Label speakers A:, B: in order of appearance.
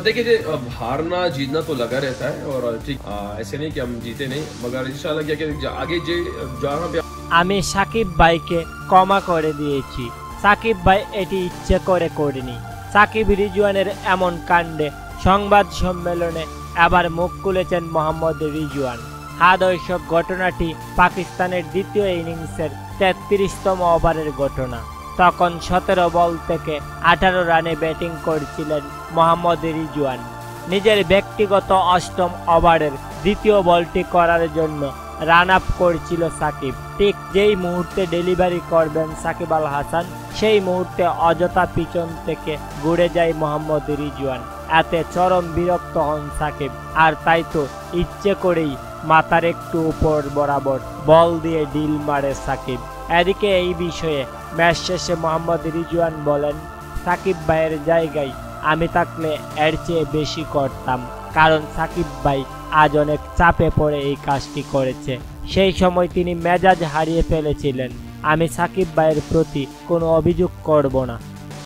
A: देखिए हारना जीतना तो लगा रहता है और ठीक ऐसे नहीं कि हम जीते नहीं मगर इंशाल्लाह क्या कि आगे जे जहाँ पे
B: আমি সাকিব ভাইকে ক্ষমা করে দিয়েছি। সাকিব ভাই এটি ইচ্ছে করে করেনি। সাকিব রিজওয়ানের এমন কাণ্ডে সংবাদ সম্মেলনে আবার মুখ খুলেছেন মোহাম্মদ রিজওয়ান। দর্শক, ঘটনাটি পাকিস্তানের দ্বিতীয় ইনিংসের ৩৩তম ওভারের ঘটনা। তখন ১৭ বল থেকে ১৮ রানে ব্যাটিং করছিলেন মোহাম্মদ রিজওয়ান। নিজের ব্যক্তিগত অষ্টম ওভারের দ্বিতীয় বলটি করার জন্য রান আপ করছিল সাকিব। ঠিক যেই মুহূর্তে ডেলিভারি করবেন সাকিব আল হাসান, সেই মুহূর্তে অযথা পিছন থেকে ঘুরে যায় মোহাম্মদ রিজওয়ান। এতে চরম বিরক্ত হন সাকিব, আর তাই তো ইচ্ছে করেই মাথার একটু উপর বরাবর বল দিয়ে ডিল মারে সাকিব। এদিকে এই বিষয়ে ম্যাচ শেষে মোহাম্মদ রিজওয়ান বলেন, সাকিব ভাইয়ের জায়গায় আমি থাকলে এর চেয়ে বেশি করতাম, কারণ সাকিব ভাই আজ অনেক চাপে পড়ে এই কাজটি করেছে। সেই সময় তিনি মেজাজ হারিয়ে ফেলেছিলেন। আমি সাকিব ভাইয়ের প্রতি কোনো অভিযোগ করব না।